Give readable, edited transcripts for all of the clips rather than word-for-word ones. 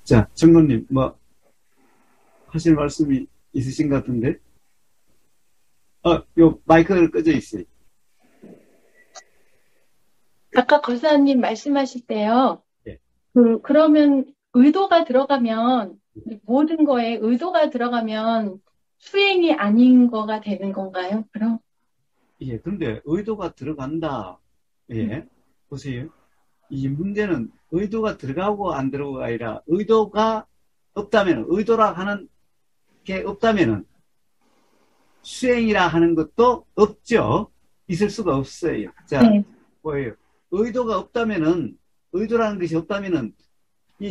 자, 정론님, 뭐, 하실 말씀이 있으신 것 같은데? 요 마이크가 꺼져 있어요. 아까 거사님 말씀하실 때요. 예. 그러면 의도가 들어가면, 모든 거에 의도가 들어가면 수행이 아닌 거가 되는 건가요? 그럼? 예, 근데 의도가 들어간다. 예. 보세요. 이 문제는 의도가 들어가고 안 들어가가 아니라 의도가 없다면, 의도라 하는 게 없다면은 수행이라 하는 것도 없죠. 있을 수가 없어요. 자, 네. 뭐예요? 의도가 없다면은, 의도라는 것이 없다면은,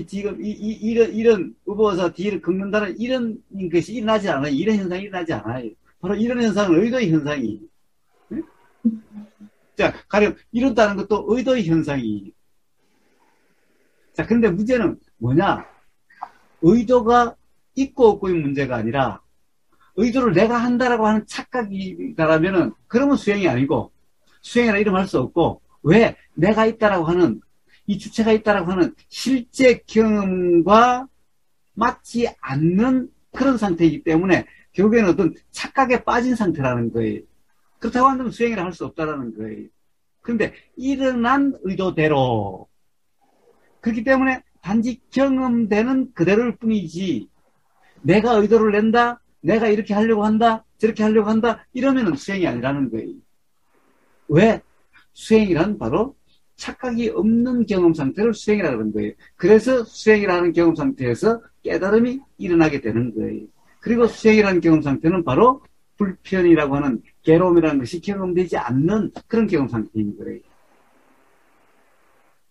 지금, 이런 의보사 뒤를 긁는다는 이런 것이 일어나지 않아요. 이런 현상이 일어나지 않아요. 바로 이런 현상은 의도의 현상이. 네? 자, 가령 이런다는 것도 의도의 현상이. 자, 근데 문제는 뭐냐? 의도가 있고 없고의 문제가 아니라, 의도를 내가 한다라고 하는 착각이다라면은, 그러면 수행이 아니고, 수행이라 이름할 수 없고, 왜? 내가 있다라고 하는, 이 주체가 있다라고 하는 실제 경험과 맞지 않는 그런 상태이기 때문에, 결국에는 어떤 착각에 빠진 상태라는 거예요. 그렇다고 한다면 수행이라 할 수 없다라는 거예요. 그런데 일어난 의도대로, 그렇기 때문에 단지 경험되는 그대로일 뿐이지, 내가 의도를 낸다, 내가 이렇게 하려고 한다, 저렇게 하려고 한다, 이러면 수행이 아니라는 거예요. 왜? 수행이란 바로 착각이 없는 경험 상태를 수행이라고 하는 거예요. 그래서 수행이라는 경험 상태에서 깨달음이 일어나게 되는 거예요. 그리고 수행이라는 경험 상태는 바로 불편이라고 하는 괴로움이라는 것이 경험되지 않는 그런 경험 상태인 거예요.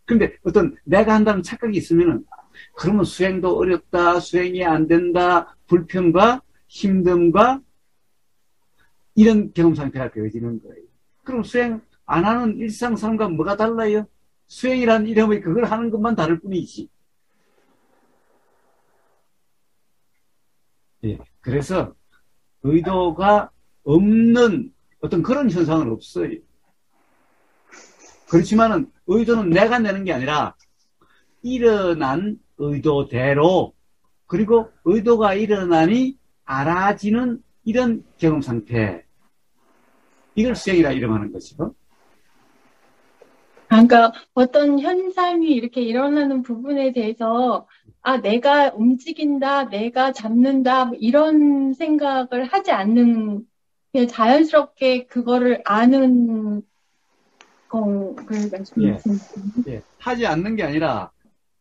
근데 어떤 내가 한다는 착각이 있으면은 그러면 수행도 어렵다, 수행이 안 된다, 불편과 힘듦과 이런 경험 상태가 되어지는 거예요. 그럼 수행 안 하는 일상 삶과 뭐가 달라요? 수행이라는 이름의 그걸 하는 것만 다를 뿐이지. 예. 그래서 의도가 없는 어떤 그런 현상은 없어요. 그렇지만은 의도는 내가 내는 게 아니라 일어난 의도대로 그리고 의도가 일어나니 알아지는 이런 경험 상태. 이걸 수행이라 이름하는 것이죠. 그러니까 어떤 현상이 이렇게 일어나는 부분에 대해서 내가 움직인다, 내가 잡는다, 뭐 이런 생각을 하지 않는, 그냥 자연스럽게 그거를 아는 거를 예, 말씀하시는 거예요. 예. 하지 않는 게 아니라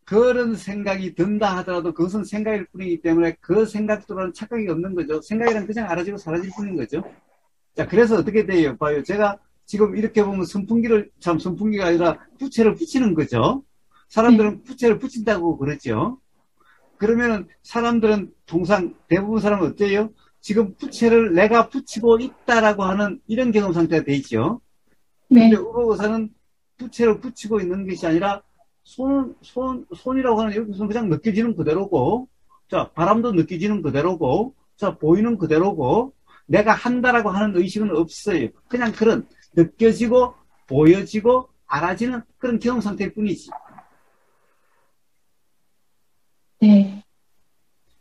그런 생각이 든다 하더라도 그것은 생각일 뿐이기 때문에 그 생각들은 착각이 없는 거죠. 생각이란 그냥 알아지고 사라질 뿐인 거죠. 자, 그래서 어떻게 돼요? 봐요. 제가 지금 이렇게 보면 선풍기가 아니라 부채를 붙이는 거죠. 네. 사람들은 부채를 붙인다고 그러죠. 그러면은 사람들은 통상 대부분 사람은 어때요? 지금 부채를 내가 붙이고 있다라고 하는 이런 경험 상태가 돼 있죠. 근데 네. 의료사는 부채를 붙이고 있는 것이 아니라 손이라고 하는 여기서 그냥 느껴지는 그대로고, 자, 바람도 느껴지는 그대로고, 자, 보이는 그대로고, 내가 한다라고 하는 의식은 없어요. 그냥 그런 느껴지고, 보여지고, 알아지는 그런 경험 상태일 뿐이지. 네.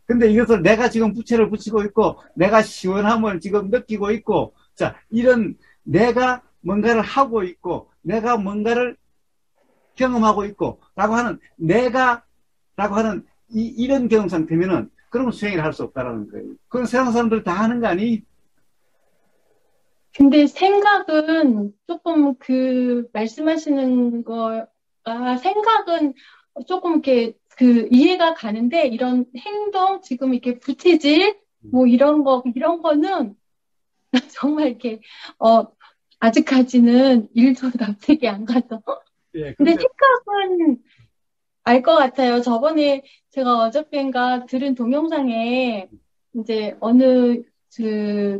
근데 이것을 내가 지금 부채를 붙이고 있고, 내가 시원함을 지금 느끼고 있고, 자, 이런 내가 뭔가를 하고 있고, 내가 뭔가를 경험하고 있고, 라고 하는, 라고 하는 이런 경험 상태면은, 그러면 수행을 할 수 없다라는 거예요. 그건 세상 사람들 다 하는 거 아니? 근데 생각은 조금 말씀하시는 거가 생각은 조금 이렇게 이해가 가는데 이런 행동, 지금 이렇게 부채질, 뭐 이런 거는 정말 이렇게, 어, 아직까지는 일도 납득이 안 가서. 예, 근데 근데, 생각은 알 것 같아요. 저번에 제가 어저께인가 들은 동영상에 이제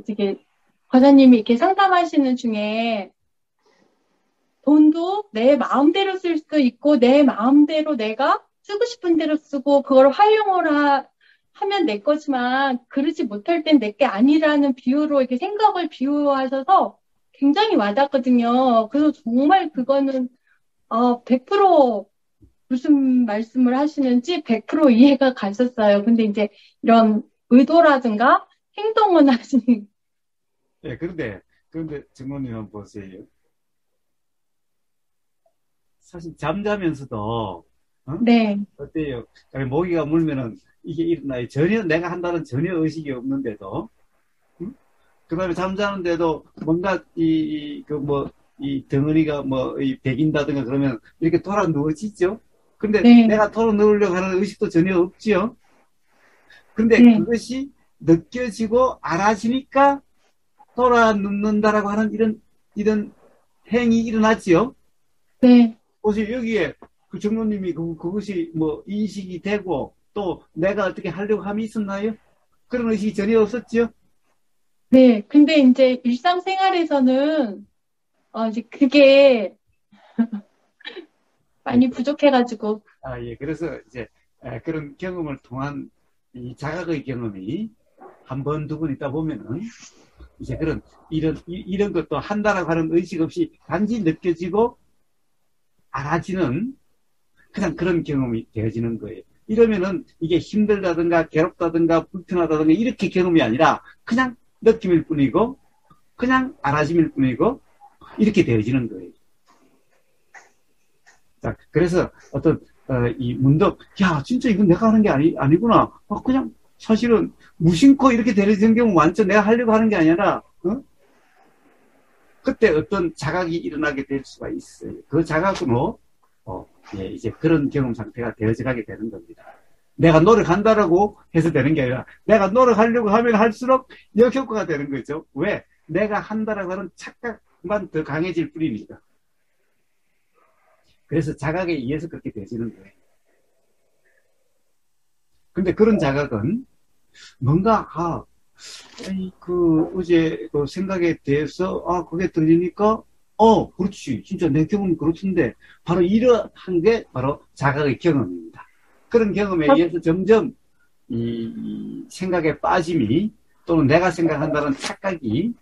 되게 과장님이 이렇게 상담하시는 중에 돈도 내 마음대로 쓸 수도 있고 내 마음대로 내가 쓰고 싶은 대로 쓰고 그걸 하면 내 거지만 그러지 못할 땐 내 게 아니라는 비유로 이렇게 생각을 비유하셔서 굉장히 와닿거든요. 그래서 정말 그거는 100% 무슨 말씀을 하시는지 100% 이해가 갔었어요. 근데 이제 이런 의도라든가 행동은 아직, 예, 그런데 증거님 한번 보세요. 사실 잠자면서도, 어? 네, 어때요? 아니, 모기가 물면은 이게 일어나요. 전혀 내가 한다는 전혀 의식이 없는데도, 응? 그다음에 잠자는데도 뭔가 이 덩어리가 뭐, 이 베긴다든가 그러면 이렇게 돌아 누워지죠? 근데 네, 내가 돌아 누우려고 하는 의식도 전혀 없지요? 근데 네, 그것이 느껴지고 알아지니까 돌아 눕는다라고 하는 이런 행위 일어났지요? 네, 혹시 여기에 그 정로님이 그것이 뭐 인식이 되고 또 내가 어떻게 하려고 함이 있었나요? 그런 의식이 전혀 없었죠? 네. 근데 이제 일상생활에서는, 이제 그게 예, 많이 부족해가지고, 예. 그래서 이제 그런 경험을 통한 이 자각의 경험이 한 번, 두 번 있다 보면은 이제 이런 것도 한다라고 하는 의식 없이 단지 느껴지고 알아지는 그냥 그런 경험이 되어지는 거예요. 이러면은 이게 힘들다든가 괴롭다든가 불편하다든가 이렇게 경험이 아니라 그냥 느낌일 뿐이고 그냥 알아짐일 뿐이고 이렇게 되어지는 거예요. 자, 그래서 이 문득 야 진짜 이건 내가 하는 게 아니구나. 그냥 사실은 무심코 이렇게 되어지는 경우 많죠. 내가 하려고 하는 게 아니라 그때 어떤 자각이 일어나게 될 수가 있어요. 그 자각으로 예, 이제 그런 경험 상태가 되어져 가게 되는 겁니다. 내가 노력한다라고 해서 되는 게 아니라 내가 노력하려고 하면 할수록 역효과가 되는 거죠. 왜? 내가 한다라고 하는 착각만 더 강해질 뿐이니까. 그래서 자각에 의해서 그렇게 되지는 거예요. 근데 그런 자각은 뭔가 어제 그 생각에 대해서 그게 들리니까 그렇지 진짜 내 경험이 그렇던데 바로 이러한 게 바로 자각의 경험입니다. 그런 경험에 의해서 점점 이 생각의 빠짐이 또는 내가 생각한다는 착각이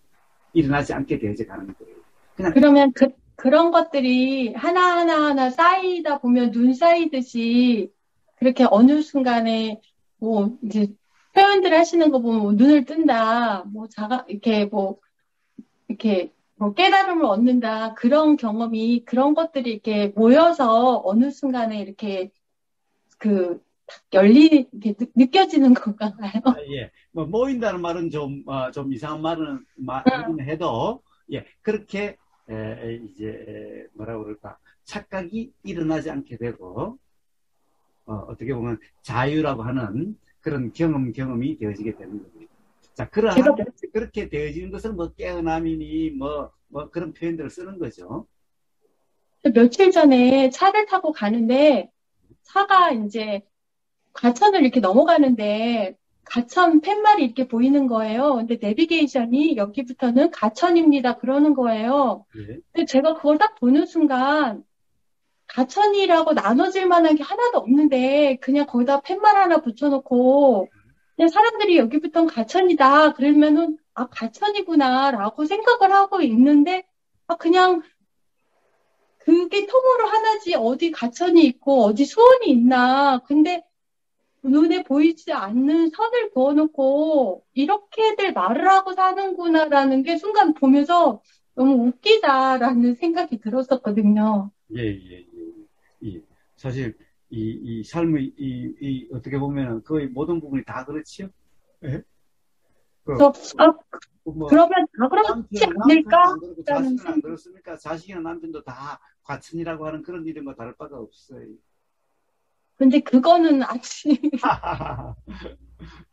일어나지 않게 되어져 가는 거예요. 그냥 그러면 그런 것들이 하나하나 쌓이다 보면 눈 쌓이듯이 그렇게 어느 순간에 뭐 이제 표현들 하시는 거 보면 뭐 눈을 뜬다, 뭐 이렇게 뭐 깨달음을 얻는다, 그런 경험이 그런 것들이 이렇게 모여서 어느 순간에 이렇게 그 이렇게 느껴지는 건가요? 예. 뭐, 모인다는 말은 좀 이상한 말이긴 해도, 예. 그렇게, 이제, 뭐라 그럴까. 착각이 일어나지 않게 되고, 어떻게 보면 자유라고 하는 그런 경험이 되어지게 되는 겁니다. 자, 제가 그렇게 되어지는 것을 뭐 깨어남이니 뭐 그런 표현들을 쓰는 거죠. 며칠 전에 차를 타고 가는데 차가 이제 과천을 이렇게 넘어가는데 가천 팻말이 이렇게 보이는 거예요. 근데 내비게이션이 여기부터는 가천입니다. 그러는 거예요. 예. 근데 제가 그걸 딱 보는 순간 가천이라고 나눠질 만한 게 하나도 없는데 그냥 거기다 팻말 하나 붙여놓고 그냥 사람들이 여기부터는 가천이다. 그러면은 가천이구나라고 생각을 하고 있는데 그냥 그게 통으로 하나지 어디 가천이 있고 어디 수원이 있나. 근데 눈에 보이지 않는 선을 그어놓고 이렇게들 말을 하고 사는구나라는 게 순간 보면서 너무 웃기다라는 생각이 들었었거든요. 예, 예, 예. 사실, 이 삶의, 어떻게 보면 거의 모든 부분이 다 그렇지요? 예? 그, 그래서 뭐, 그러면 다 그렇지 남편은 안 그렇고 않을까라는 자식은 안 생각. 그렇습니까? 자식이나 남편도 다 과천이라고 하는 그런 이름과 다를 바가 없어요. 근데 그거는 아직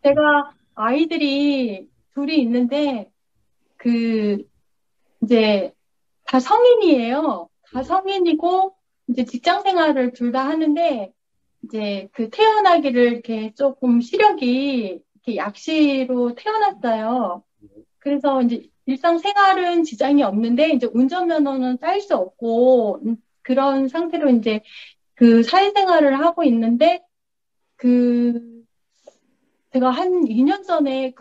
제가 아이들이 둘이 있는데 그 이제 다 성인이에요. 다 성인이고 이제 직장 생활을 둘 다 하는데 이제 그 태어나기를 이렇게 조금 시력이 이렇게 약시로 태어났어요. 그래서 이제 일상생활은 지장이 없는데 이제 운전면허는 딸 수 없고 그런 상태로 이제 그 사회생활을 하고 있는데 그 제가 한 2년 전에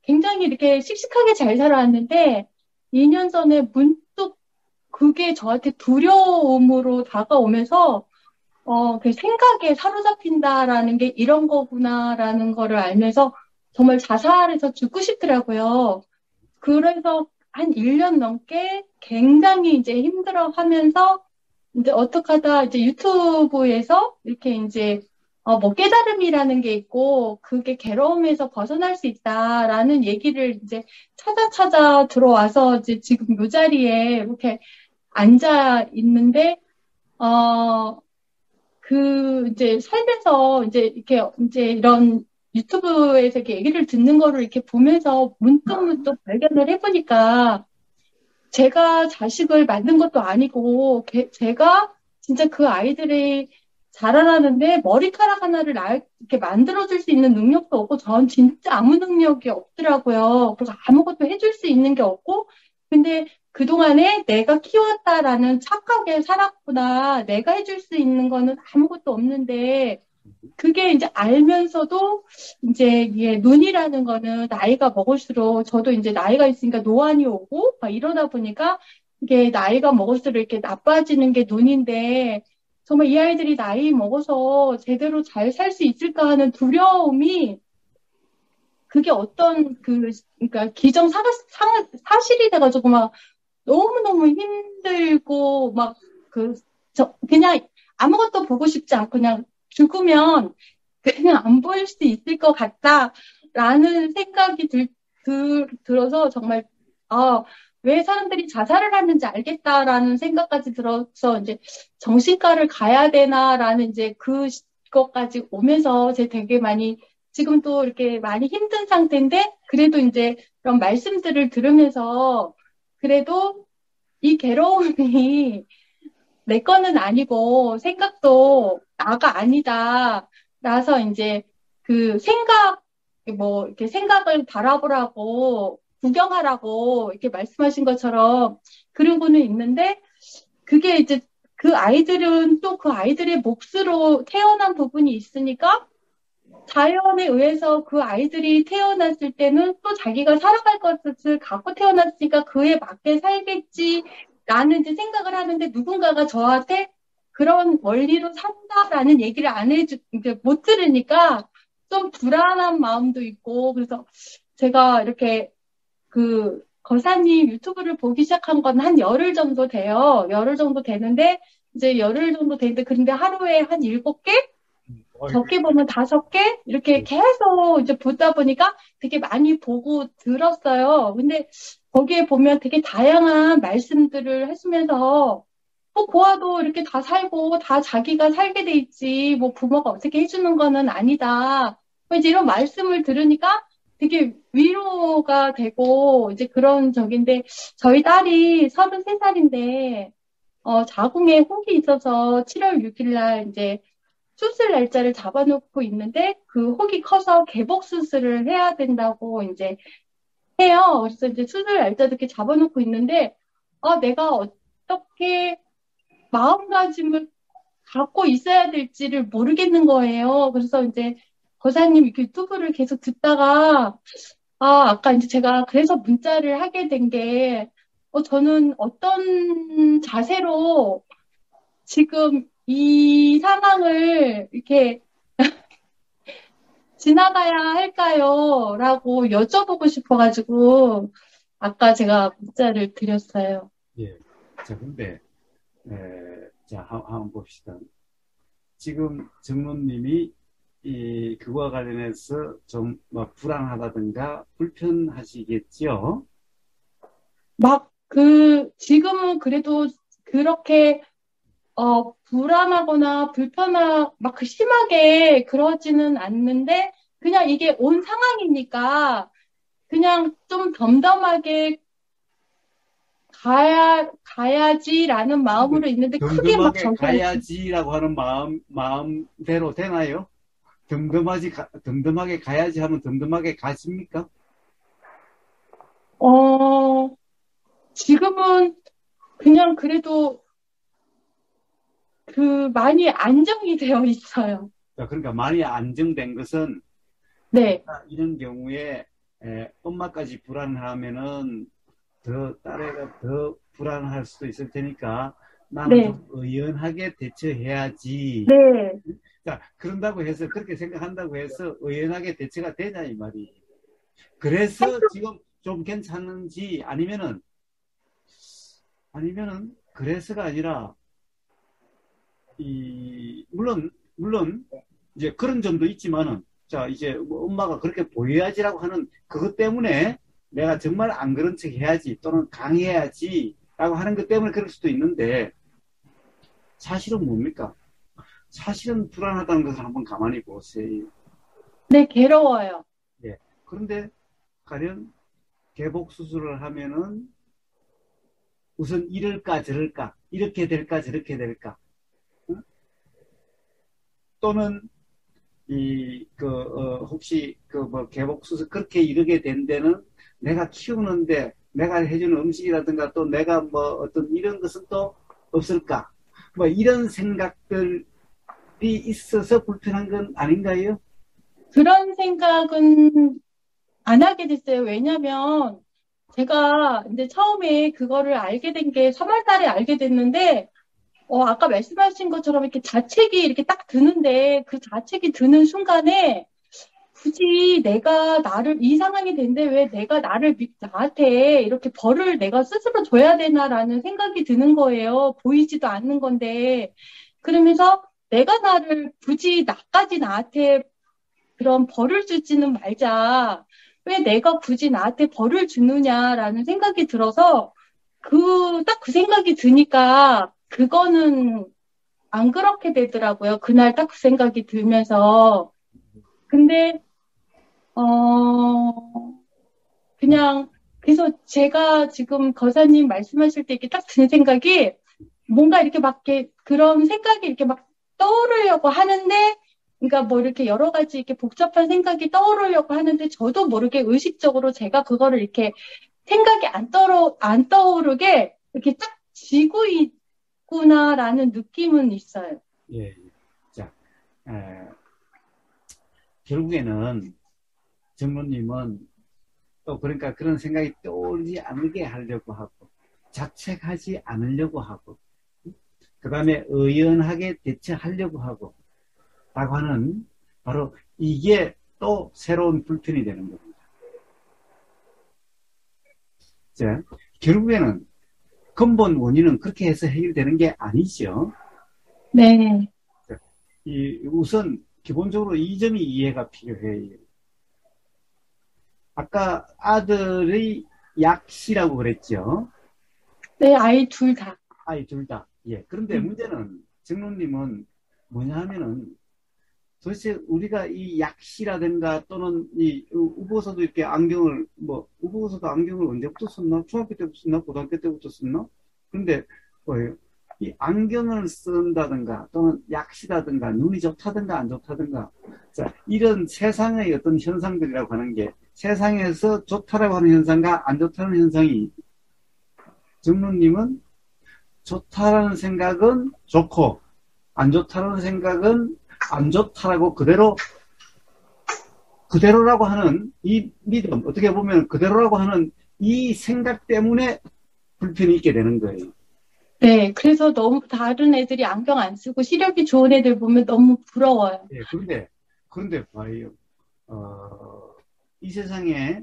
굉장히 이렇게 씩씩하게 잘 살아왔는데 2년 전에 문득 그게 저한테 두려움으로 다가오면서 그 생각에 사로잡힌다라는 게 이런 거구나라는 거를 알면서 정말 자살해서 죽고 싶더라고요. 그래서 한 1년 넘게 굉장히 이제 힘들어 하면서 이제 어떻게 하다 이제 유튜브에서 이렇게 이제 뭐 깨달음이라는 게 있고 그게 괴로움에서 벗어날 수 있다라는 얘기를 이제 찾아 들어와서 이제 지금 이 자리에 이렇게 앉아 있는데 어 이제 살면서 이제 이렇게 이제 이런 유튜브에서 이렇게 얘기를 듣는 거를 이렇게 보면서 문득문득 발견을 해보니까 제가 자식을 만든 것도 아니고 제가 진짜 그 아이들이 자라나는데 머리카락 하나를 이렇게 만들어줄 수 있는 능력도 없고 전 진짜 아무 능력이 없더라고요. 그래서 아무것도 해줄 수 있는 게 없고 근데 그동안에 내가 키웠다라는 착하게 살았구나. 내가 해줄 수 있는 거는 아무것도 없는데 그게 이제 알면서도 이제 이게 눈이라는 거는 나이가 먹을수록 저도 이제 나이가 있으니까 노안이 오고 막 이러다 보니까 이게 나이가 먹을수록 이렇게 나빠지는 게 눈인데 정말 이 아이들이 나이 먹어서 제대로 잘 살 수 있을까 하는 두려움이 그게 어떤 그러니까 사실이 돼가지고 막 너무너무 힘들고 막 그냥 아무것도 보고 싶지 않고 그냥 죽으면 그냥 안 보일 수 있을 것 같다라는 생각이 들어서 정말 왜 사람들이 자살을 하는지 알겠다라는 생각까지 들어서 이제 정신과를 가야 되나라는 이제 그것까지 오면서 제 되게 많이 지금 또 이렇게 많이 힘든 상태인데 그래도 이제 그런 말씀들을 들으면서 그래도 이 괴로움이 내 거는 아니고 생각도 나가 아니다. 라서 이제 뭐 이렇게 생각을 바라보라고 구경하라고 이렇게 말씀하신 것처럼 그러고는 있는데 그게 이제 그 아이들은 또 그 아이들의 몫으로 태어난 부분이 있으니까 자연에 의해서 그 아이들이 태어났을 때는 또 자기가 살아갈 것을 갖고 태어났으니까 그에 맞게 살겠지라는 이제 생각을 하는데 누군가가 저한테 그런 원리로 산다라는 얘기를 이제 못 들으니까 좀 불안한 마음도 있고 그래서 제가 이렇게 거사님 유튜브를 보기 시작한 건 한 열흘 정도 돼요. 열흘 정도 되는데 이제 열흘 정도 되는데 근데 하루에 한 7개? 적게 보면 5개? 이렇게 계속 이제 보다 보니까 되게 많이 보고 들었어요. 근데 거기에 보면 되게 다양한 말씀들을 하시면서 고아도 이렇게 다 살고 다 자기가 살게 돼 있지. 뭐 부모가 어떻게 해주는 거는 아니다. 이제 이런 말씀을 들으니까 되게 위로가 되고 이제 그런 적인데 저희 딸이 33살인데 자궁에 혹이 있어서 7월 6일 날 이제 수술 날짜를 잡아놓고 있는데 그 혹이 커서 개복 수술을 해야 된다고 이제 해요. 그래서 이제 수술 날짜도 이렇게 잡아놓고 있는데 내가 어떻게 마음가짐을 갖고 있어야 될지를 모르겠는 거예요. 그래서 이제 거사님 이렇게 유튜브를 계속 듣다가 아까 이제 제가 그래서 문자를 하게 된 게 저는 어떤 자세로 지금 이 상황을 이렇게 지나가야 할까요? 라고 여쭤보고 싶어가지고, 아까 제가 문자를 드렸어요. 예. 자, 근데, 자, 한번 봅시다. 지금 정론님이 그와 관련해서 좀 불안하다든가 불편하시겠죠? 지금은 그래도 그렇게, 불안하거나 막 심하게 그러지는 않는데, 그냥 이게 온 상황이니까, 그냥 좀 덤덤하게 가야지라는 마음으로 있는데, 크게 막 덤덤하게 가야지라고 하는 마음대로 되나요? 덤덤하게 가야지 하면 덤덤하게 가십니까? 지금은 그냥 그래도 많이 안정이 되어 있어요. 자, 그러니까 많이 안정된 것은 네. 이런 경우에 엄마까지 불안하면은 딸애가 더 불안할 수도 있을 테니까 나는 네, 좀 의연하게 대처해야지. 네. 자, 그런다고 해서, 그렇게 생각한다고 해서 의연하게 대처가 되냐, 이 말이. 그래서 지금 좀 괜찮은지, 아니면은, 그래서가 아니라, 물론, 이제 그런 점도 있지만은, 자, 이제 뭐 엄마가 그렇게 보여야지라고 하는 그것 때문에 내가 정말 안 그런 척 해야지, 또는 강해야지, 라고 하는 것 때문에 그럴 수도 있는데, 사실은 뭡니까? 사실은 불안하다는 것을 한번 가만히 보세요. 네, 괴로워요. 예. 그런데 가령 개복 수술을 하면은 우선 이럴까 저럴까, 이렇게 될까 저렇게 될까, 응? 또는 혹시 뭐 개복 수술 그렇게 이르게 된 데는 내가 키우는데 내가 해주는 음식이라든가 또 내가 뭐 어떤 이런 것은 또 없을까? 뭐 이런 생각들이 있어서 불편한 건 아닌가요? 그런 생각은 안 하게 됐어요. 왜냐면 제가 이제 처음에 그거를 알게 된 게 3월 달에 알게 됐는데, 아까 말씀하신 것처럼 이렇게 자책이 이렇게 딱 드는데, 그 자책이 드는 순간에 굳이 내가 이 상황이 된데 왜 내가 나한테 이렇게 벌을 내가 스스로 줘야 되나라는 생각이 드는 거예요. 보이지도 않는 건데. 그러면서 내가 굳이 나까지 나한테 그런 벌을 주지는 말자. 왜 내가 굳이 나한테 벌을 주느냐라는 생각이 들어서 딱 그 생각이 드니까 그거는 안 그렇게 되더라고요. 그날 딱 그 생각이 들면서. 근데, 그냥, 그래서 제가 지금 거사님 말씀하실 때 이렇게 딱 드는 생각이 뭔가 이렇게 막 이렇게 그런 생각이 이렇게 막 떠오르려고 하는데, 그러니까 뭐 이렇게 여러 가지 이렇게 복잡한 생각이 떠오르려고 하는데 저도 모르게 의식적으로 제가 그거를 이렇게 생각이 안 떠오르게 이렇게 딱 쥐고 있구나라는 느낌은 있어요. 예. 예. 자, 에, 결국에는 정모님은 또 그러니까 그런 생각이 떠오르지 않게 하려고 하고 자책하지 않으려고 하고 그 다음에 의연하게 대처하려고 하고 라고 하는 바로 이게 또 새로운 불편이 되는 겁니다. 자, 결국에는 근본 원인은 그렇게 해서 해결되는 게 아니죠. 네. 우선 기본적으로 이 점이 이해가 필요해요. 아까 아들의 약시라고 그랬죠. 네, 아이 둘 다. 아이 둘 다. 예. 그런데 문제는 정론님은 뭐냐 하면은 도대체 우리가 이 약시라든가 또는 이 우보서도 이렇게 안경을 우보서도 안경을 언제부터 썼나? 중학교 때부터 썼나? 고등학교 때부터 썼나? 근데 뭐예요? 이 안경을 쓴다든가 또는 약시라든가 눈이 좋다든가 안 좋다든가 자 이런 세상의 어떤 현상들이라고 하는 게 세상에서 좋다라고 하는 현상과 안 좋다는 현상이 정론님은 좋다라는 생각은 좋고 안 좋다는 생각은 안 좋다라고 그대로라고 하는 이 믿음 어떻게 보면 그대로라고 하는 이 생각 때문에 불편이 있게 되는 거예요. 네, 그래서 너무 다른 애들이 안경 안 쓰고 시력이 좋은 애들 보면 너무 부러워요. 예, 그런데 봐요. 이 세상에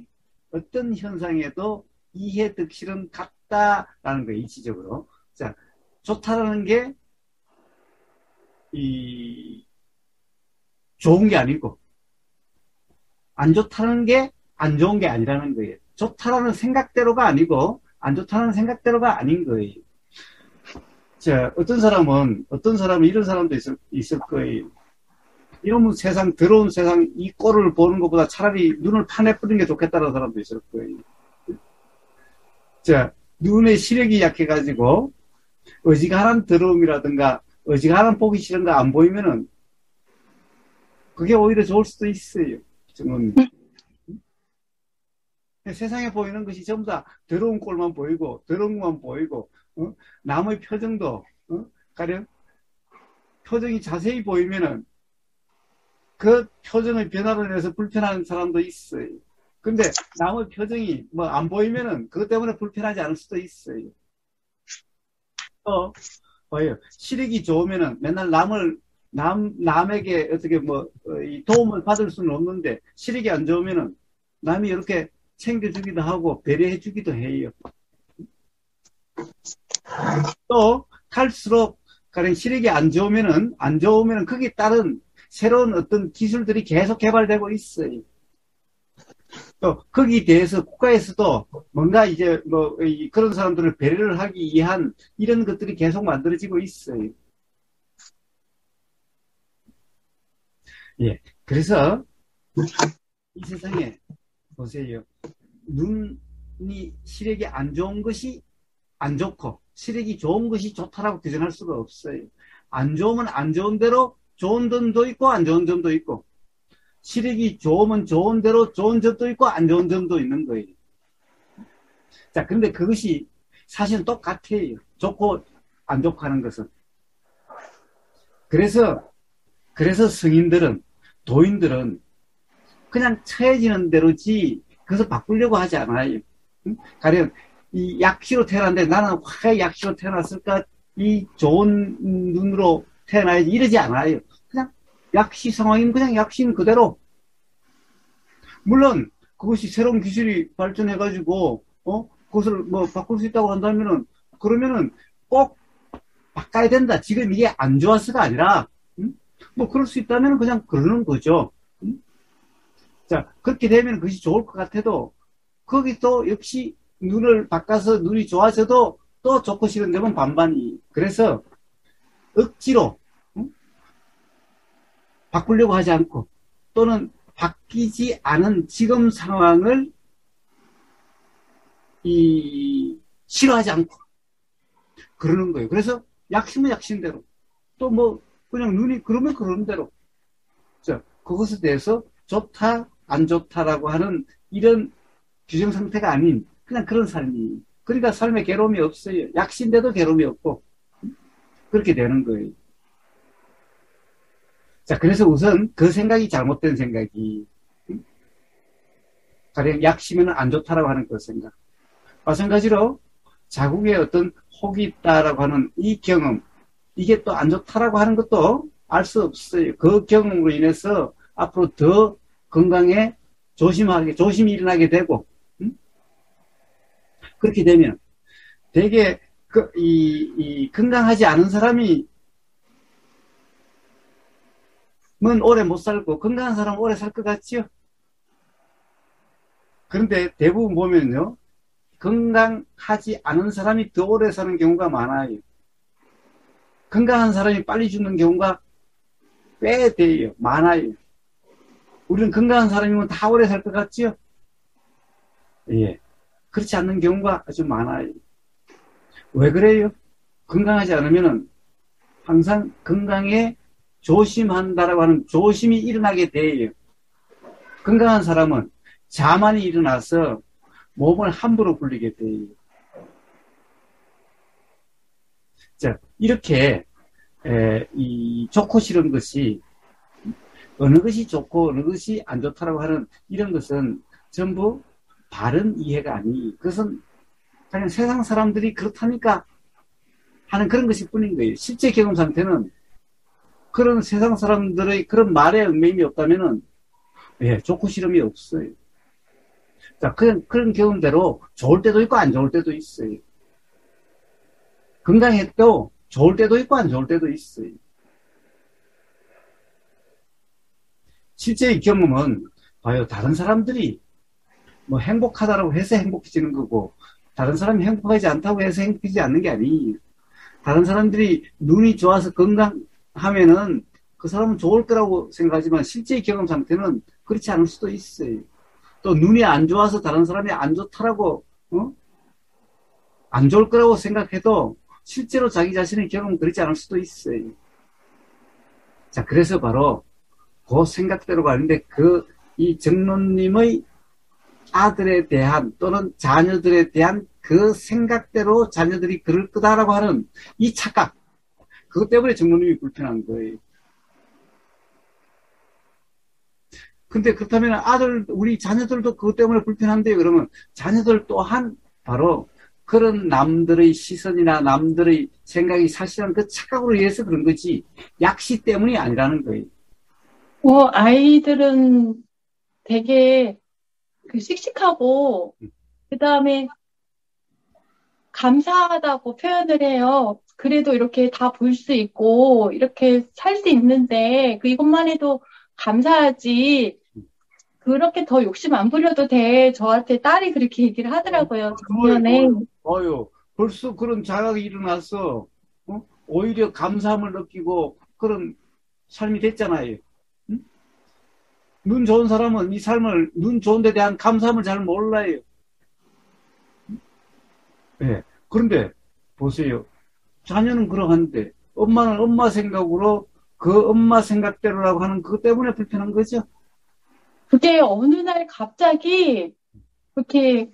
어떤 현상에도 이해 득실은 같다라는 거예요. 이치적으로. 자, 좋다라는 게 좋은 게 아니고 안 좋다는 게 안 좋은 게 아니라는 거예요. 좋다라는 생각대로가 아니고 안 좋다는 생각대로가 아닌 거예요. 자, 어떤 사람은 이런 사람도 있을 거예요. 이러면 더러운 세상 이 꼴을 보는 것보다 차라리 눈을 파내뿌리는 게 좋겠다는 사람도 있을 거예요. 자, 눈의 시력이 약해가지고 어지간한 더러움이라든가 어지간한 보기 싫은 거 안 보이면은 그게 오히려 좋을 수도 있어요. 저는 세상에 보이는 것이 전부 다 더러운 꼴만 보이고 더러운 것만 보이고 남의 표정도 가령 표정이 자세히 보이면은 그 표정의 변화로 인해서 불편한 사람도 있어요. 근데 남의 표정이 뭐 안 보이면은 그것 때문에 불편하지 않을 수도 있어요. 또 봐요. 시력이 좋으면은 맨날 남에게 어떻게 이 도움을 받을 수는 없는데, 시력이 안 좋으면은 남이 이렇게 챙겨주기도 하고, 배려해주기도 해요. 또, 갈수록, 가령 시력이 안 좋으면은 거기에 따른 새로운 어떤 기술들이 계속 개발되고 있어요. 또, 거기에 대해서 국가에서도 뭔가 이제 그런 사람들을 배려를 하기 위한 이런 것들이 계속 만들어지고 있어요. 예. 그래서 이 세상에 보세요. 눈이 시력이 안 좋은 것이 안 좋고 시력이 좋은 것이 좋다라고 규정할 수가 없어요. 안 좋으면 안 좋은 대로 좋은 점도 있고 안 좋은 점도 있고 시력이 좋으면 좋은 대로 좋은 점도 있고 안 좋은 점도 있는 거예요. 자, 근데 그것이 사실은 똑같아요. 좋고 안 좋고 하는 것은. 그래서 성인들은, 도인들은 그냥 처해지는 대로지 그것을 바꾸려고 하지 않아요. 가령 이 약시로 태어났는데 나는 왜 약시로 태어났을까? 이 좋은 눈으로 태어나야지 이러지 않아요. 그냥 약시 상황이면 그냥 약시는 그대로. 물론 그것이 새로운 기술이 발전해가지고 그것을 바꿀 수 있다고 한다면은 그러면은 꼭 바꿔야 된다. 지금 이게 안 좋아서가 아니라 그럴 수 있다면 그냥 그러는 거죠. 자, 그렇게 되면 그것이 좋을 것 같아도 거기 또 역시 눈을 바꿔서 눈이 좋아져도 또 좋고 싫은 데면 반반이. 그래서 억지로 바꾸려고 하지 않고 또는 바뀌지 않은 지금 상황을 싫어하지 않고 그러는 거예요. 그래서 약심은 약심대로 또 그냥 눈이 그러면 그런 대로 자, 그것에 대해서 좋다 안 좋다라고 하는 이런 규정 상태가 아닌 그냥 그런 삶이. 그러니까 삶에 괴로움이 없어요. 약신데도 괴로움이 없고 그렇게 되는 거예요. 자, 그래서 우선 그 생각이 잘못된 생각이 가령 약시면 안 좋다라고 하는 그 생각. 마찬가지로 자국에 어떤 혹이 있다라고 하는 이 경험, 이게 또 안 좋다라고 하는 것도 알 수 없어요. 그 경험으로 인해서 앞으로 더 건강에 조심히 일어나게 되고, 그렇게 되면 되게 건강하지 않은 사람이 오래 못 살고 건강한 사람은 오래 살 것 같지요? 그런데 대부분 보면요, 건강하지 않은 사람이 더 오래 사는 경우가 많아요. 건강한 사람이 빨리 죽는 경우가 꽤 돼요. 많아요. 우리는 건강한 사람이면 다 오래 살 것 같지요? 예. 그렇지 않는 경우가 아주 많아요. 왜 그래요? 건강하지 않으면은 항상 건강에 조심한다라고 하는 조심이 일어나게 돼요. 건강한 사람은 자만이 일어나서 몸을 함부로 굴리게 돼요. 자, 이렇게 이 좋고 싫은 것이 어느 것이 좋고 어느 것이 안 좋다라고 하는 이런 것은 전부 바른 이해가 아니. 그것은 그냥 세상 사람들이 그렇다니까 하는 그런 것일 뿐인 거예요. 실제 경험 상태는 그런 세상 사람들의 그런 말에 얽매임이 없다면은 좋고 싫음이 없어요. 자, 그런 경험대로 좋을 때도 있고 안 좋을 때도 있어요. 건강해도 좋을 때도 있고 안 좋을 때도 있어요. 실제의 경험은 봐요. 다른 사람들이 행복하다라고 해서 행복해지는 거고 다른 사람이 행복하지 않다고 해서 행복해지지 않는 게 아니에요. 다른 사람들이 눈이 좋아서 건강하면은 그 사람은 좋을 거라고 생각하지만 실제의 경험 상태는 그렇지 않을 수도 있어요. 또 눈이 안 좋아서 다른 사람이 안 좋다라고 안 좋을 거라고 생각해도 실제로 자기 자신의 경험은 그렇지 않을 수도 있어요. 자, 그래서 바로 그 생각대로 가는데 이 정론님의 아들에 대한 또는 자녀들에 대한 그 생각대로 자녀들이 그럴 거다라고 하는 이 착각, 그것 때문에 정론님이 불편한 거예요. 근데 그렇다면 우리 자녀들도 그것 때문에 불편한데요. 그러면 자녀들 또한 바로 그런 남들의 시선이나 남들의 생각이 사실은 그 착각으로 인해서 그런 거지 약시 때문이 아니라는 거예요. 아이들은 되게 그 씩씩하고, 그 다음에 감사하다고 표현을 해요. 그래도 이렇게 다 볼 수 있고, 이렇게 살 수 있는데, 이것만 해도 감사하지. 그렇게 더 욕심 안 부려도 돼. 저한테 딸이 그렇게 얘기를 하더라고요, 작년에. 벌써 그런 자각이 일어나서 오히려 감사함을 느끼고 그런 삶이 됐잖아요. 응? 눈 좋은 사람은 이 삶을 눈 좋은 데 대한 감사함을 잘 몰라요. 네. 그런데 보세요. 자녀는 그러한데 엄마는 엄마 생각으로 그 엄마 생각대로라고 하는 그것 때문에 불편한 거죠. 그게 어느 날 갑자기 그렇게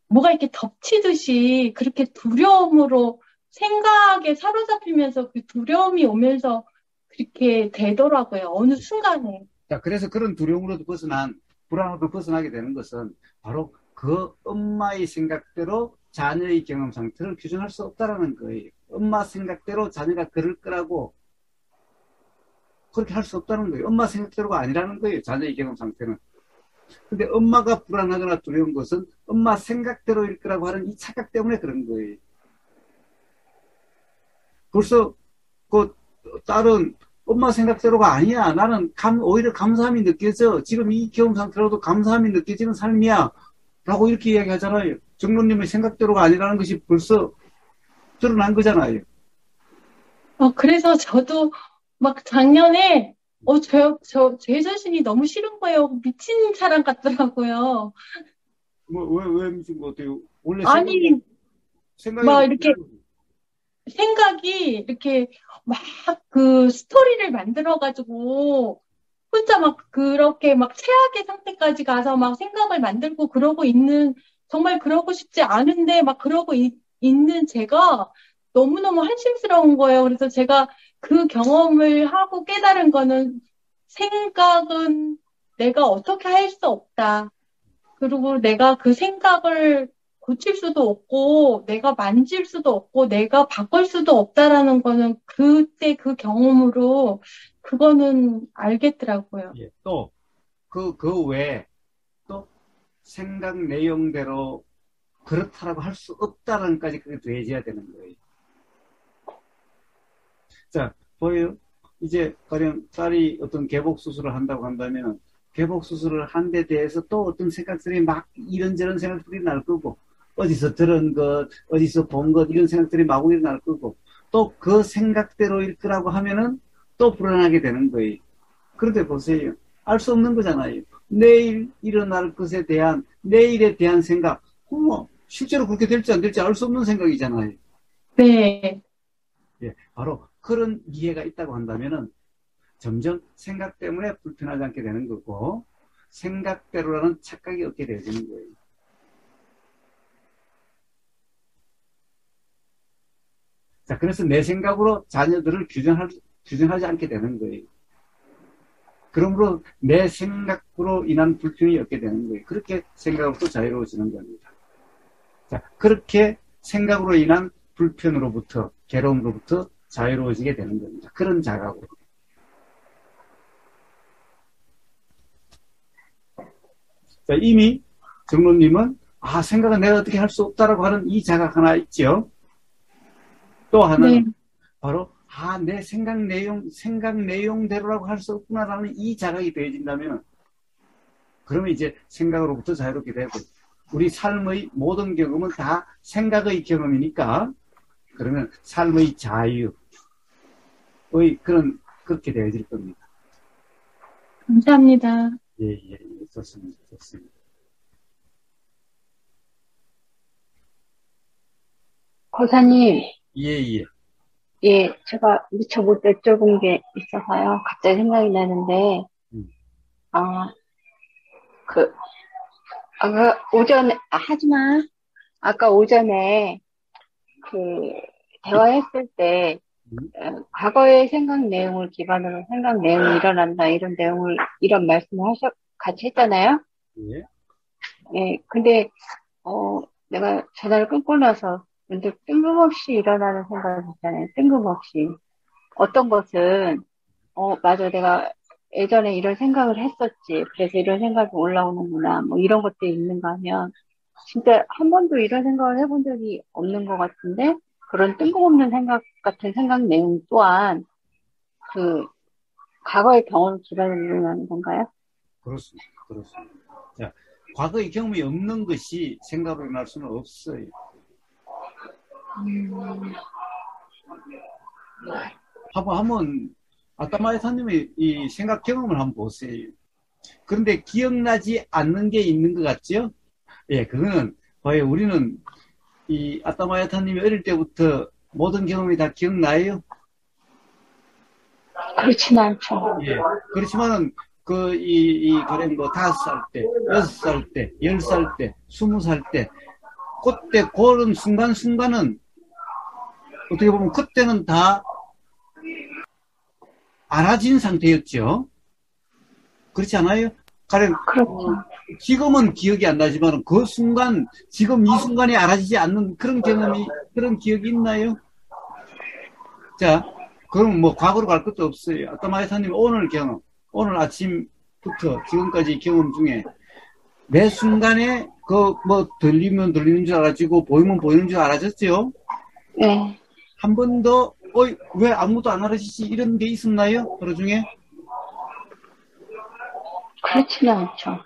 뭐가 이렇게 덮치듯이 그렇게 두려움으로 생각에 사로잡히면서 그 두려움이 오면서 그렇게 되더라고요. 어느 순간에. 자, 그래서 그런 두려움으로도 불안으로도 벗어나게 되는 것은 바로 그 엄마의 생각대로 자녀의 경험 상태를 규정할 수 없다라는 거예요. 엄마 생각대로 자녀가 그럴 거라고 그렇게 할 수 없다는 거예요. 엄마 생각대로가 아니라는 거예요. 자녀의 경험 상태는. 근데 엄마가 불안하거나 두려운 것은 엄마 생각대로일 거라고 하는 이 착각 때문에 그런 거예요. 벌써 그 딸은 엄마 생각대로가 아니야. 나는 오히려 감사함이 느껴져. 지금 이 경험 상태로도 감사함이 느껴지는 삶이야. 라고 이렇게 이야기하잖아요. 정론님의 생각대로가 아니라는 것이 벌써 드러난 거잖아요. 그래서 저도 막 작년에, 제 자신이 너무 싫은 거예요. 미친 사람 같더라고요. 왜 미친 거 같아요? 원래 아니, 생각이 막 이렇게 생각이 이렇게 막 그 스토리를 만들어가지고 혼자 막 그렇게 막 최악의 상태까지 가서 막 생각을 만들고 그러고 있는, 정말 그러고 싶지 않은데 막 그러고 있는 제가 너무너무 한심스러운 거예요. 그래서 제가 그 경험을 하고 깨달은 거는 생각은 내가 어떻게 할 수 없다. 그리고 내가 그 생각을 고칠 수도 없고, 내가 만질 수도 없고, 내가 바꿀 수도 없다라는 거는 그때 그 경험으로 그거는 알겠더라고요. 예, 또, 그 외에 또 생각 내용대로 그렇다라고 할 수 없다는 까지 그게 더해져야 되는 거예요. 자, 보여요? 이제 가령 딸이 어떤 개복 수술을 한다고 한다면 개복 수술을 한 데 대해서 또 어떤 생각들이 막 이런저런 생각들이 날 거고 어디서 들은 것, 어디서 본 것 이런 생각들이 마구 일어날 거고 또 그 생각대로일 거라고 하면은 또 불안하게 되는 거예요. 그런데 보세요. 알 수 없는 거잖아요. 내일 일어날 것에 대한 내일에 대한 생각, 실제로 그렇게 될지 안 될지 알 수 없는 생각이잖아요. 네. 예, 바로 그런 이해가 있다고 한다면은 점점 생각 때문에 불편하지 않게 되는 거고 생각대로라는 착각이 없게 되어지는 거예요. 자, 그래서 내 생각으로 자녀들을 규정하지 않게 되는 거예요. 그러므로 내 생각으로 인한 불편이 없게 되는 거예요. 그렇게 생각으로부터 자유로워지는 겁니다. 자, 그렇게 생각으로 인한 불편으로부터, 괴로움으로부터 자유로워지게 되는 겁니다. 그런 자각으로. 자, 이미 정론님은 생각은 내가 어떻게 할 수 없다라고 하는 이 자각 하나 있죠. 또 하나는 네. 바로 내 생각 내용대로라고 할 수 없구나라는 이 자각이 되어진다면 그러면 이제 생각으로부터 자유롭게 되고 우리 삶의 모든 경험은 다 생각의 경험이니까 그러면 삶의 자유의 그렇게 되어질 겁니다. 감사합니다. 예, 좋습니다. 거사님, 예. 예, 제가 미처 못 여쭤본 게 있어서요. 갑자기 생각이 나는데, 아, 그, 아까 오전에 그, 대화했을 때, 과거의 생각 내용을 기반으로 생각 내용이 일어난다, 이런 말씀을 같이 했잖아요. 예. 예, 근데, 내가 전화를 끊고 나서 문득 뜬금없이 일어나는 생각이 있잖아요. 뜬금없이. 어떤 것은, 맞아. 내가 예전에 이런 생각을 했었지. 그래서 이런 생각이 올라오는구나. 뭐 이런 것들이 있는가 하면, 진짜 한 번도 이런 생각을 해본 적이 없는 것 같은데, 그런 뜬금없는 생각 같은 생각 내용 또한 그 과거의 경험을 기반으로 일어나는 건가요? 그렇습니다. 그렇습니다. 자, 과거의 경험이 없는 것이 생각으로 일어날 수는 없어요. 한번 아따마이사님의 이 생각 경험을 한번 보세요. 그런데 기억나지 않는 게 있는 것 같죠? 예, 그거는 봐요. 우리는 이 아따마야타님이 어릴 때부터 모든 경험이 다 기억나요? 그렇진 않죠. 예. 그렇지만은 그래 뭐 5살 때, 6살 때, 10살 때, 20살 때, 그때 그런 순간순간은 어떻게 보면 그때는 다 알아진 상태였죠. 그렇지 않아요? 가령 그렇죠. 지금은 기억이 안 나지만 그 순간, 지금 이 순간이 알아지지 않는 그런 경험이, 그런 기억이 있나요? 자, 그럼 뭐 과거로 갈 것도 없어요. 아까 마이사님 오늘 경험, 오늘 아침부터 지금까지 경험 중에 매 순간에 그 뭐 들리면 들리는 줄 알아지고 보이면 보이는 줄 알아졌죠? 네. 한 번도 왜 아무도 안 알아지지 이런 게 있었나요? 하루 중에? 그렇지는 않죠.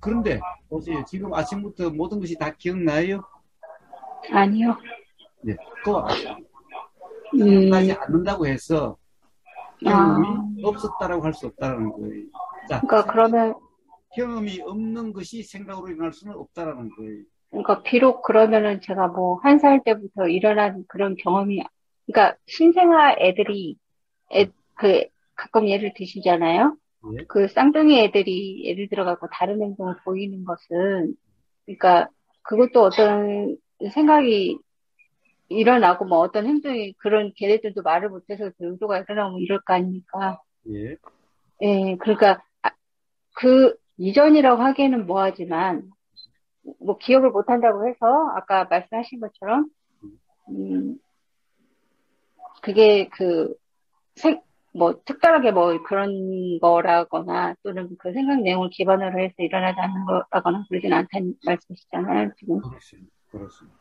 그런데 보세요. 지금 아침부터 모든 것이 다 기억나요? 아니요. 네, 그거 기억나지 않는다고 해서 경험이 아, 없었다라고 할 수 없다는 거예요. 자, 그러니까 그러면, 경험이 없는 것이 생각으로 일어날 수는 없다라는 거예요. 그러니까 비록 그러면은 제가 뭐 1살 때부터 일어난 그런 경험이, 그러니까 신생아 애들이, 그, 가끔 예를 드시잖아요. 예? 그 쌍둥이 애들이 예를 들어가고 다른 행동을 보이는 것은, 그러니까 그것도 어떤 생각이 일어나고 뭐 어떤 행동이 그런 걔네들도 말을 못해서 그 의도가 일어나고 이럴 거 아닙니까? 예? 예, 그러니까 그 이전이라고 하기에는 뭐하지만 뭐 기억을 못 한다고 해서 아까 말씀하신 것처럼 음, 그게 뭐 특별하게 뭐 그런 거라거나 또는 그 생각 내용을 기반으로 해서 일어나지 않는 거라거나 그러진 않다는 말씀이시잖아요, 지금. 그렇습니다. 그렇습니다.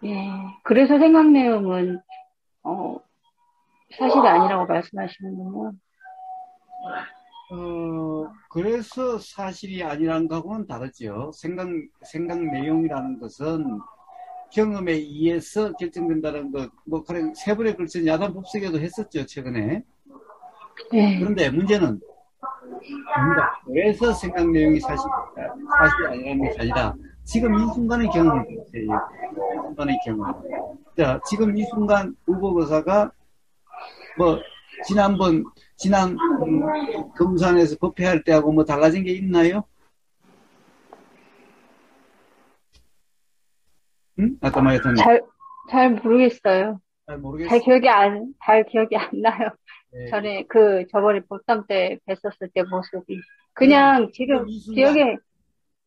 예. 그래서 생각 내용은 어, 사실이 아니라고 말씀하시는군요. 그래서 사실이 아니라는 거하고는 다르죠. 생각 내용이라는 것은 경험에 의해서 결정된다는 것, 뭐, 그런 세 번에 걸쳐 야단 법석에도 했었죠, 최근에. 네. 그런데 문제는 뭔가, 그래서 생각 내용이 사실이 아니라는 것이 아니라, 지금 이 순간의 경험을 보세요. 이 순간의 경험. 자, 지금 이 순간 우보거사가 뭐 지난 금산에서 법회할 때하고 뭐 달라진 게 있나요? 응? 아까 말했던 잘 모르겠어요. 잘 모르겠어. 잘 기억이 안 나요. 네. 저번에 보쌈 때 뵀었을 때 모습이. 그럼 그냥 지금 지금 이 순간 기억에,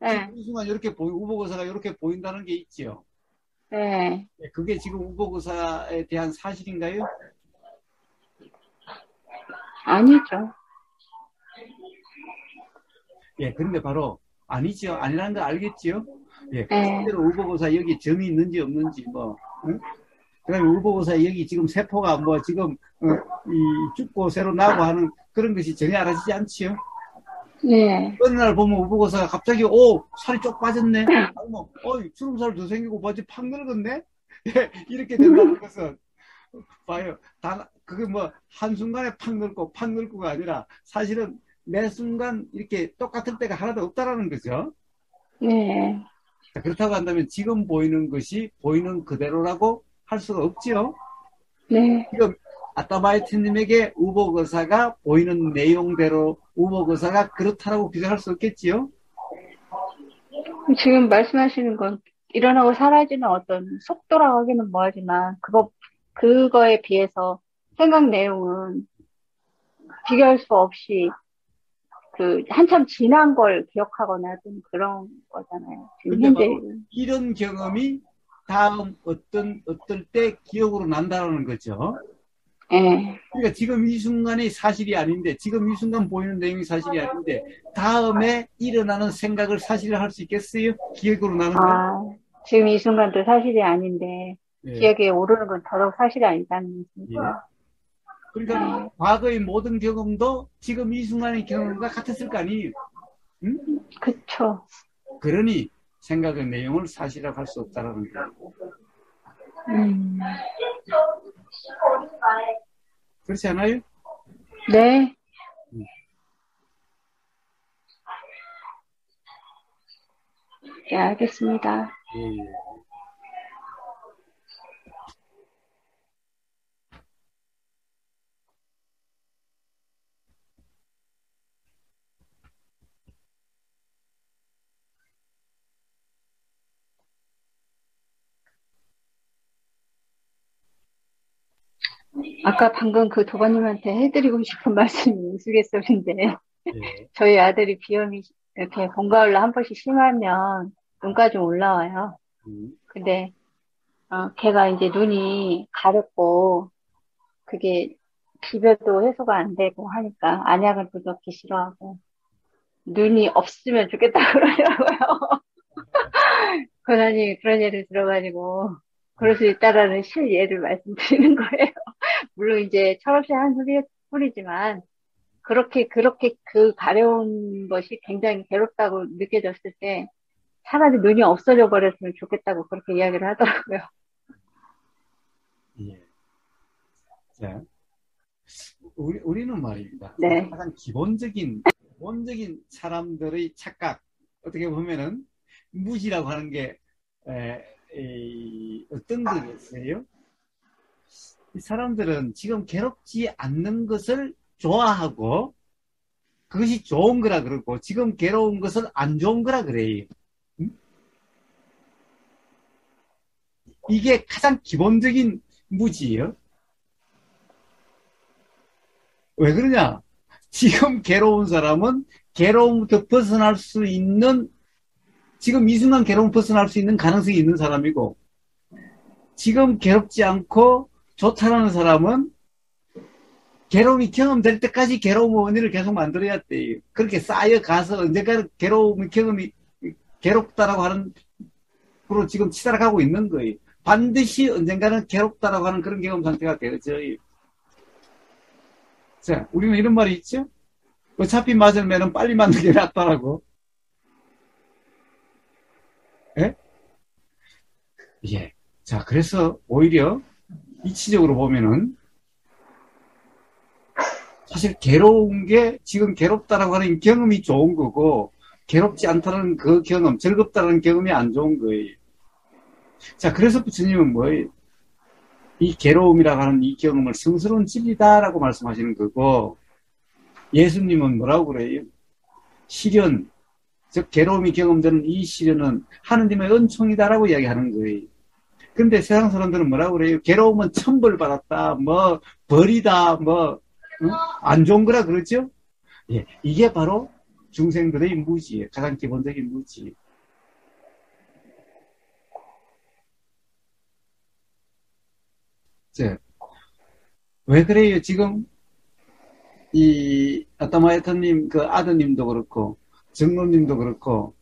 예, 지금 이 순간 이렇게 우보거사가 이렇게 보인다는 게 있지요. 예, 네, 그게 지금 우보거사에 대한 사실인가요? 아니죠. 예, 근데 바로 아니죠. 아니라는 걸 알겠지요. 예, 예, 실제로 우보거사 여기 점이 있는지 없는지 뭐. 응? 그다음에 우보거사 여기 지금 세포가 뭐 지금 이 죽고 새로 나고 하는 그런 것이 전혀 알아지지 않지요. 예, 어느 날 보면 우보거사가 갑자기 살이 쪽 빠졌네. 뭐 주름살 더 생기고 바지 팍 늙었네. 예, 이렇게 된다는 것은 봐요. 그게 뭐 한순간에 팍 늙고가 아니라 사실은 매 순간 이렇게 똑같을 때가 하나도 없다라는 거죠. 예, 자, 그렇다고 한다면 지금 보이는 것이 보이는 그대로라고 할 수가 없지요. 네. 지금 아따바이트님에게 우보거사가 보이는 내용대로 우보거사가 그렇다라고 규정할 수 없겠지요. 지금 말씀하시는 건 일어나고 사라지는 어떤 속도라고 하기는 뭐하지만, 그거에 비해서 생각 내용은 비교할 수 없이 한참 지난 걸 기억하거나 좀 그런 거잖아요. 지금 근데 현재. 바로 이런 경험이 다음 어떨 때 기억으로 난다는 거죠. 예. 그러니까 지금 이 순간이 사실이 아닌데, 지금 이 순간 보이는 내용이 사실이 아닌데, 다음에 일어나는 생각을 사실을 할 수 있겠어요? 기억으로 나는 거? 아, 지금 이 순간도 사실이 아닌데, 예, 기억에 오르는 건 더더욱 사실이 아니다는 예. 거죠. 그러니까 과거의 모든 경험도 지금 이 순간의 경험과 같았을 거 아니에요. 응? 그쵸. 그러니 생각의 내용을 사실화할 수 없다라는 거예요. 그렇지 않아요? 네. 네, 알겠습니다. 예. 아까 방금 그 도반님한테 해드리고 싶은 말씀이 우스갯소리인데, 예. 저희 아들이 비염이 이렇게 봄, 가을로 한 번씩 심하면 눈까지 올라와요. 근데, 걔가 이제 눈이 가렵고, 그게 비벼도 해소가 안 되고 하니까 안약을 또 넣기 싫어하고, 눈이 없으면 좋겠다 그러더라고요. 고난이 그런 예를 들어가지고, 그럴 수 있다라는 실예를 말씀드리는 거예요. 물론 이제 철없이 한 소리지만, 그렇게 그 가려운 것이 굉장히 괴롭다고 느껴졌을 때, 차라리 눈이 없어져 버렸으면 좋겠다고 그렇게 이야기를 하더라고요. 예. 자, 우리는 말입니다. 네. 가장 기본적인 사람들의 착각, 어떻게 보면은, 무지라고 하는 게, 어떤 거겠어요? 이 사람들은 지금 괴롭지 않는 것을 좋아하고, 그것이 좋은 거라 그러고, 지금 괴로운 것을 안 좋은 거라 그래요. 응? 이게 가장 기본적인 무지예요. 왜 그러냐? 지금 괴로운 사람은 괴로움부터 벗어날 수 있는, 지금 이 순간 괴로움 벗어날 수 있는 가능성이 있는 사람이고, 지금 괴롭지 않고 좋다는 사람은 괴로움이 경험될 때까지 괴로움 원인을 계속 만들어야 돼요. 그렇게 쌓여가서 언젠가 경험이 괴롭다라고 하는 으로 지금 치달아가고 있는 거예요. 반드시 언젠가는 괴롭다라고 하는 그런 경험 상태가 되어져요. 자, 우리는 이런 말이 있죠? 어차피 맞으면은 빨리 맞는 게 낫다라고. 예? 예. 자, 그래서 오히려 이치적으로 보면은 사실 괴로운 게 지금 괴롭다라고 하는 경험이 좋은 거고, 괴롭지 않다는 그 경험, 즐겁다는 경험이 안 좋은 거예요. 자, 그래서 부처님은 뭐예요? 이 괴로움이라고 하는 이 경험을 성스러운 진리다라고 말씀하시는 거고, 예수님은 뭐라고 그래요? 시련, 즉 괴로움이 경험되는 이 시련은 하느님의 은총이다라고 이야기하는 거예요. 근데 세상 사람들은 뭐라고 그래요? 괴로움은 천벌받았다, 뭐 벌이다, 뭐 안 좋은 거라 그러죠? 예, 이게 바로 중생들의 무지예요. 가장 기본적인 무지. 자, 왜 그래요? 지금 이 아타마야타님 그 아드님도 그렇고 정로님도 그렇고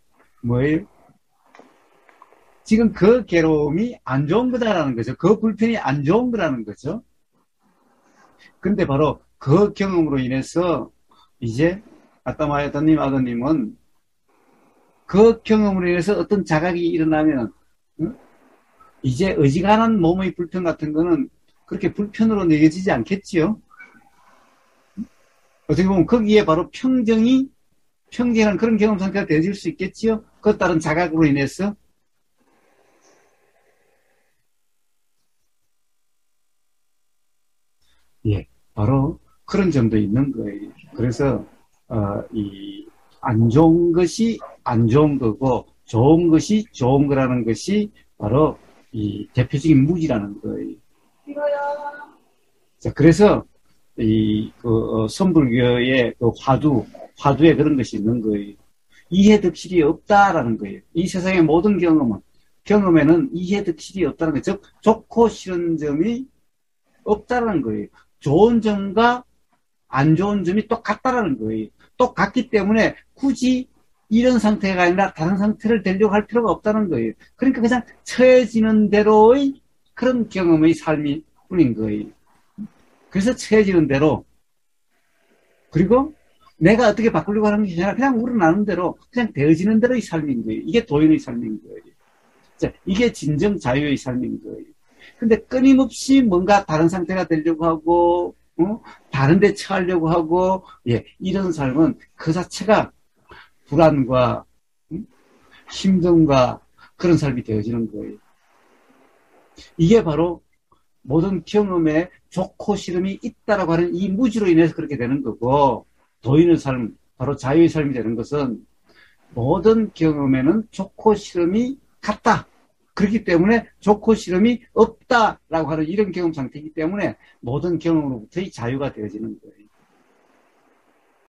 뭐예요? 지금 그 괴로움이 안 좋은 거다라는 거죠. 그 불편이 안 좋은 거라는 거죠. 근데 바로 그 경험으로 인해서 이제 아타마야타님 아드님은 그 경험으로 인해서 어떤 자각이 일어나면 이제 어지간한 몸의 불편 같은 거는 그렇게 불편으로 느껴지지 않겠지요. 어떻게 보면 거기에 바로 평정한 그런 경험 상태가 되어질 수 있겠지요. 그에 따른 자각으로 인해서. 예, 바로 그런 점도 있는 거예요. 그래서 이 안 좋은 것이 안 좋은 거고 좋은 것이 좋은 거라는 것이 바로 이 대표적인 무지라는 거예요. 자, 그래서 이 선불교의 그 화두에 그런 것이 있는 거예요. 이해 득실이 없다라는 거예요. 이 세상의 모든 경험에는 이해 득실이 없다는 거예요. 즉 좋고 싫은 점이 없다라는 거예요. 좋은 점과 안 좋은 점이 똑같다라는 거예요. 똑같기 때문에 굳이 이런 상태가 아니라 다른 상태를 되려고 할 필요가 없다는 거예요. 그러니까 그냥 처해지는 대로의 그런 경험의 삶이 뿐인 거예요. 그래서 처해지는 대로, 그리고 내가 어떻게 바꾸려고 하는 것이 아니라 그냥 우러나는 대로, 그냥 되어지는 대로의 삶인 거예요. 이게 도인의 삶인 거예요. 자, 이게 진정 자유의 삶인 거예요. 근데 끊임없이 뭔가 다른 상태가 되려고 하고, 다른 데 처하려고 하고, 예, 이런 삶은 그 자체가 불안과, 힘듦과 그런 삶이 되어지는 거예요. 이게 바로 모든 경험에 좋고 싫음이 있다라고 하는 이 무지로 인해서 그렇게 되는 거고, 도인의 삶, 바로 자유의 삶이 되는 것은 모든 경험에는 좋고 싫음이 같다. 그렇기 때문에 좋고 싫음이 없다라고 하는 이런 경험 상태이기 때문에 모든 경험으로부터의 자유가 되어지는 거예요.